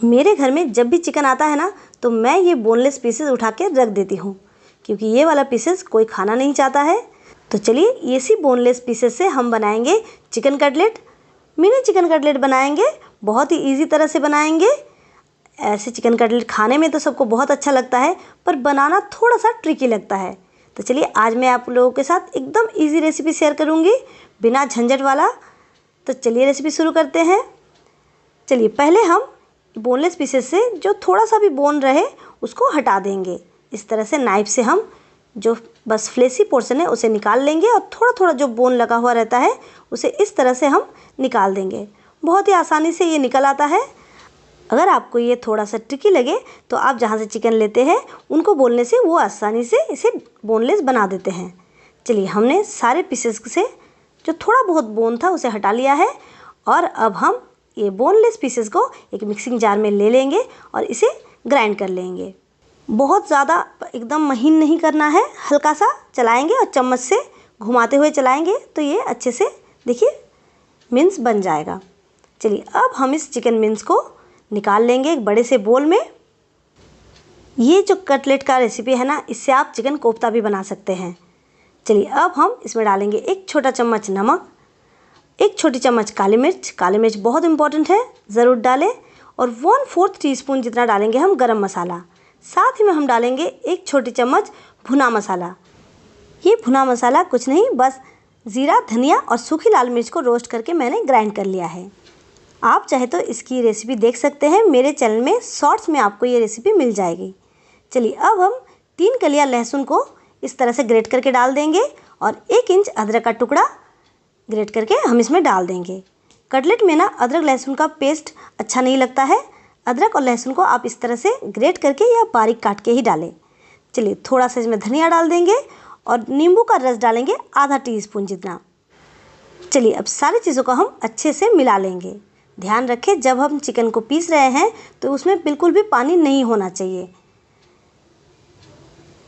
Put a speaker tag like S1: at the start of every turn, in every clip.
S1: मेरे घर में जब भी चिकन आता है ना, तो मैं ये बोनलेस पीसेस उठा के रख देती हूँ, क्योंकि ये वाला पीसेस कोई खाना नहीं चाहता है। तो चलिए इसी बोनलेस पीसेस से हम बनाएंगे chicken cutlet. Mini chicken cutlet बनाएंगे, बहुत ही ईजी तरह से बनाएंगे। ऐसे चिकन कटलेट खाने में तो सबको बहुत अच्छा लगता है, पर बनाना थोड़ा सा ट्रिकी लगता है। तो चलिए आज मैं आप लोगों के साथ एकदम ईजी रेसिपी शेयर करूँगी, बिना झंझट वाला। तो चलिए रेसिपी शुरू करते हैं। चलिए पहले हम बोनलेस पीसेस से जो थोड़ा सा भी बोन रहे उसको हटा देंगे। इस तरह से नाइफ से हम जो बस फ्लेशी पोर्शन है उसे निकाल लेंगे, और थोड़ा थोड़ा जो बोन लगा हुआ रहता है उसे इस तरह से हम निकाल देंगे। बहुत ही आसानी से ये निकल आता है। अगर आपको ये थोड़ा सा ट्रिकी लगे तो आप जहाँ से चिकन लेते हैं उनको बोलने से वो आसानी से इसे बोनलेस बना देते हैं। चलिए हमने सारे पीसेस से जो थोड़ा बहुत बोन था उसे हटा लिया है, और अब हम ये बोनलेस पीसेस को एक मिक्सिंग जार में ले लेंगे और इसे ग्राइंड कर लेंगे। बहुत ज़्यादा एकदम महीन नहीं करना है, हल्का सा चलाएंगे और चम्मच से घुमाते हुए चलाएंगे तो ये अच्छे से देखिए मिन्स बन जाएगा। चलिए अब हम इस चिकन मिन्स को निकाल लेंगे एक बड़े से बोल में। ये जो कटलेट का रेसिपी है ना, इससे आप चिकन कोफ्ता भी बना सकते हैं। चलिए अब हम इसमें डालेंगे एक छोटा चम्मच नमक, एक छोटी चम्मच काली मिर्च। काली मिर्च बहुत इंपॉर्टेंट है, ज़रूर डालें। और 1/4 टीस्पून जितना डालेंगे हम गरम मसाला। साथ ही में हम डालेंगे एक छोटी चम्मच भुना मसाला। ये भुना मसाला कुछ नहीं, बस ज़ीरा, धनिया और सूखी लाल मिर्च को रोस्ट करके मैंने ग्राइंड कर लिया है। आप चाहे तो इसकी रेसिपी देख सकते हैं, मेरे चैनल में शॉर्ट्स में आपको ये रेसिपी मिल जाएगी। चलिए अब हम 3 कलियाँ लहसुन को इस तरह से ग्रेट करके डाल देंगे, और 1 इंच अदरक का टुकड़ा ग्रेट करके हम इसमें डाल देंगे। कटलेट में ना अदरक लहसुन का पेस्ट अच्छा नहीं लगता है। अदरक और लहसुन को आप इस तरह से ग्रेट करके या बारीक काट के ही डालें। चलिए थोड़ा सा इसमें धनिया डाल देंगे, और नींबू का रस डालेंगे आधा टीस्पून जितना। चलिए अब सारी चीज़ों को हम अच्छे से मिला लेंगे। ध्यान रखें जब हम चिकन को पीस रहे हैं तो उसमें बिल्कुल भी पानी नहीं होना चाहिए।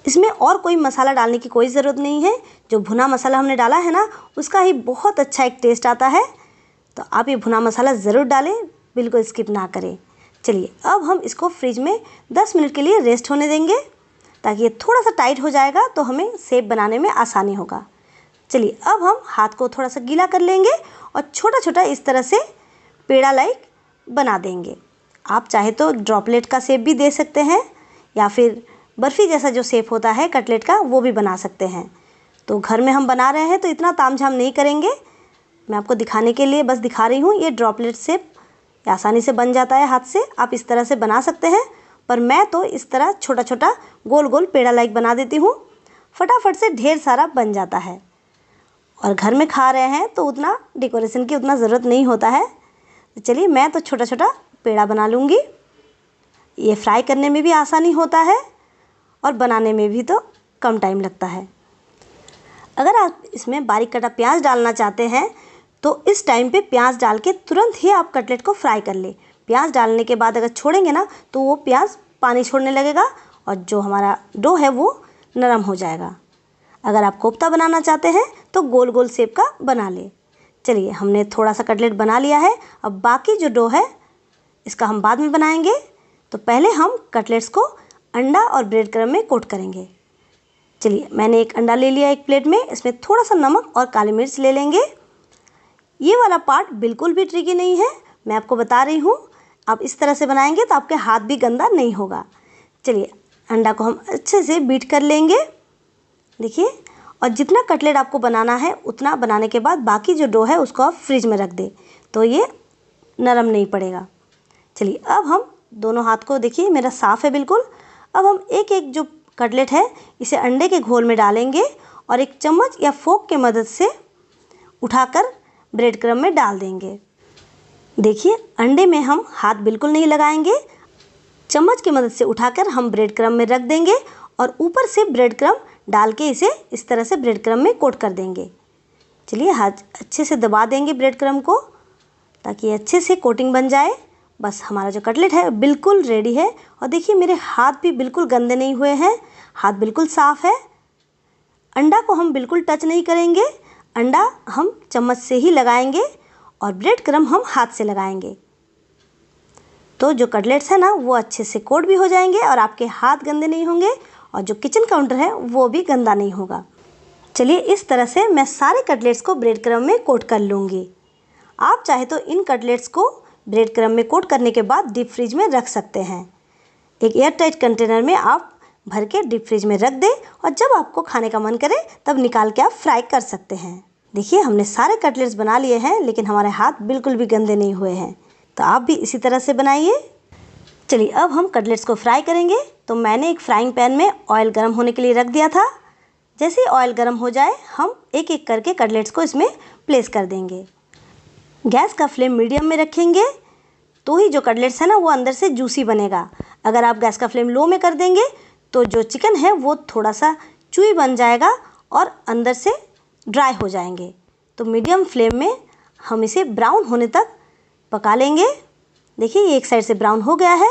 S1: इसमें और कोई मसाला डालने की कोई ज़रूरत नहीं है। जो भुना मसाला हमने डाला है ना, उसका ही बहुत अच्छा एक टेस्ट आता है। तो आप ये भुना मसाला ज़रूर डालें, बिल्कुल स्किप ना करें। चलिए अब हम इसको फ्रिज में 10 मिनट के लिए रेस्ट होने देंगे, ताकि ये थोड़ा सा टाइट हो जाएगा तो हमें शेप बनाने में आसानी होगा। चलिए अब हम हाथ को थोड़ा सा गीला कर लेंगे और छोटा छोटा इस तरह से पेड़ा लाइक बना देंगे। आप चाहे तो ड्रॉपलेट का शेप भी दे सकते हैं, या फिर बर्फ़ी जैसा जो शेप होता है कटलेट का वो भी बना सकते हैं। तो घर में हम बना रहे हैं तो इतना तामझाम नहीं करेंगे। मैं आपको दिखाने के लिए बस दिखा रही हूँ। ये ड्रॉपलेट शेप आसानी से बन जाता है हाथ से, आप इस तरह से बना सकते हैं। पर मैं तो इस तरह छोटा छोटा गोल गोल पेड़ा लाइक बना देती हूँ, फटाफट से ढेर सारा बन जाता है। और घर में खा रहे हैं तो उतना डेकोरेशन की उतना ज़रूरत नहीं होता है। तो चलिए मैं तो छोटा छोटा पेड़ा बना लूँगी। ये फ्राई करने में भी आसानी होता है और बनाने में भी तो कम टाइम लगता है। अगर आप इसमें बारीक कटा प्याज डालना चाहते हैं तो इस टाइम पे प्याज डाल के तुरंत ही आप कटलेट को फ्राई कर लें। प्याज डालने के बाद अगर छोड़ेंगे ना तो वो प्याज पानी छोड़ने लगेगा, और जो हमारा डो है वो नरम हो जाएगा। अगर आप कोफ्ता बनाना चाहते हैं तो गोल गोल शेप का बना लें। चलिए हमने थोड़ा सा कटलेट बना लिया है। अब बाकी जो डो है इसका हम बाद में बनाएंगे। तो पहले हम कटलेट्स को अंडा और ब्रेड क्रम्ब में कोट करेंगे। चलिए मैंने एक अंडा ले लिया एक प्लेट में, इसमें थोड़ा सा नमक और काली मिर्च ले लेंगे। ये वाला पार्ट बिल्कुल भी ट्रिकी नहीं है, मैं आपको बता रही हूँ। आप इस तरह से बनाएंगे तो आपके हाथ भी गंदा नहीं होगा। चलिए अंडा को हम अच्छे से बीट कर लेंगे, देखिए। और जितना कटलेट आपको बनाना है उतना बनाने के बाद बाकी जो डो है उसको आप फ्रिज में रख दें, तो ये नरम नहीं पड़ेगा। चलिए अब हम दोनों हाथ को, देखिए मेरा साफ़ है बिल्कुल। अब हम एक एक जो कटलेट है इसे अंडे के घोल में डालेंगे, और एक चम्मच या फोक की मदद से उठाकर ब्रेड क्रम्ब में डाल देंगे। देखिए अंडे में हम हाथ बिल्कुल नहीं लगाएंगे, चम्मच की मदद से उठाकर हम ब्रेड क्रम्ब में रख देंगे, और ऊपर से ब्रेड क्रम्ब डाल के इसे इस तरह से ब्रेड क्रम्ब में कोट कर देंगे। चलिए हाथ अच्छे से दबा देंगे ब्रेड क्रम्ब को, ताकि अच्छे से कोटिंग बन जाए। बस हमारा जो कटलेट है बिल्कुल रेडी है। और देखिए मेरे हाथ भी बिल्कुल गंदे नहीं हुए हैं, हाथ बिल्कुल साफ़ है। अंडा को हम बिल्कुल टच नहीं करेंगे, अंडा हम चम्मच से ही लगाएंगे और ब्रेड क्रम्ब हम हाथ से लगाएंगे। तो जो कटलेट्स है ना वो अच्छे से कोट भी हो जाएंगे और आपके हाथ गंदे नहीं होंगे और जो किचन काउंटर है वो भी गंदा नहीं होगा। चलिए इस तरह से मैं सारे कटलेट्स को ब्रेड क्रम्ब में कोट कर लूँगी। आप चाहे तो इन कटलेट्स को ब्रेड क्रम्ब में कोट करने के बाद डीप फ्रिज में रख सकते हैं। एक एयर टाइट कंटेनर में आप भर के डीप फ्रिज में रख दें और जब आपको खाने का मन करे तब निकाल के आप फ्राई कर सकते हैं। देखिए हमने सारे कटलेट्स बना लिए हैं लेकिन हमारे हाथ बिल्कुल भी गंदे नहीं हुए हैं। तो आप भी इसी तरह से बनाइए। चलिए अब हम कटलेट्स को फ्राई करेंगे। तो मैंने एक फ्राइंग पैन में ऑयल गर्म होने के लिए रख दिया था। जैसे ही ऑयल गर्म हो जाए हम एक एक करके कटलेट्स को इसमें प्लेस कर देंगे। गैस का फ्लेम मीडियम में रखेंगे तो ही जो कटलेट्स है ना वो अंदर से जूसी बनेगा। अगर आप गैस का फ्लेम लो में कर देंगे तो जो चिकन है वो थोड़ा सा चूई बन जाएगा और अंदर से ड्राई हो जाएंगे। तो मीडियम फ्लेम में हम इसे ब्राउन होने तक पका लेंगे। देखिए ये एक साइड से ब्राउन हो गया है।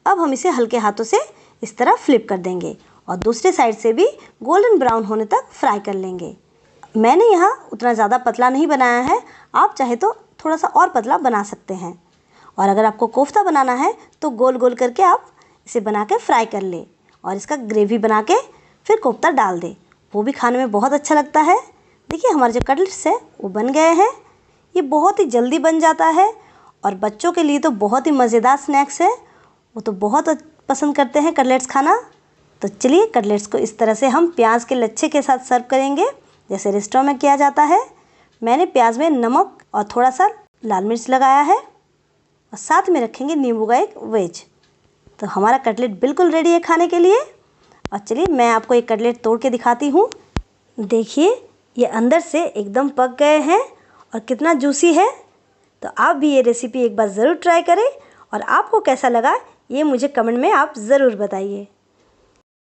S1: अब हम इसे हल्के हाथों से इस तरह फ्लिप कर देंगे और दूसरे साइड से भी गोल्डन ब्राउन होने तक फ्राई कर लेंगे। मैंने यहाँ उतना ज़्यादा पतला नहीं बनाया है, आप चाहे तो थोड़ा सा और पतला बना सकते हैं। और अगर आपको कोफ्ता बनाना है तो गोल गोल करके आप इसे बना के फ्राई कर ले और इसका ग्रेवी बना के फिर कोफ्ता डाल दे, वो भी खाने में बहुत अच्छा लगता है। देखिए हमारे जो कटलेट्स है वो बन गए हैं। ये बहुत ही जल्दी बन जाता है और बच्चों के लिए तो बहुत ही मज़ेदार स्नैक्स है। वो तो बहुत पसंद करते हैं कटलेट्स खाना। तो चलिए कटलेट्स को इस तरह से हम प्याज के लच्छे के साथ सर्व करेंगे जैसे रेस्टोरेंट में किया जाता है। मैंने प्याज में नमक और थोड़ा सा लाल मिर्च लगाया है और साथ में रखेंगे नींबू का एक वेज। तो हमारा कटलेट बिल्कुल रेडी है खाने के लिए। और चलिए मैं आपको एक कटलेट तोड़ के दिखाती हूँ। देखिए ये अंदर से एकदम पक गए हैं और कितना जूसी है। तो आप भी ये रेसिपी एक बार ज़रूर ट्राई करें और आपको कैसा लगा ये मुझे कमेंट में आप ज़रूर बताइए।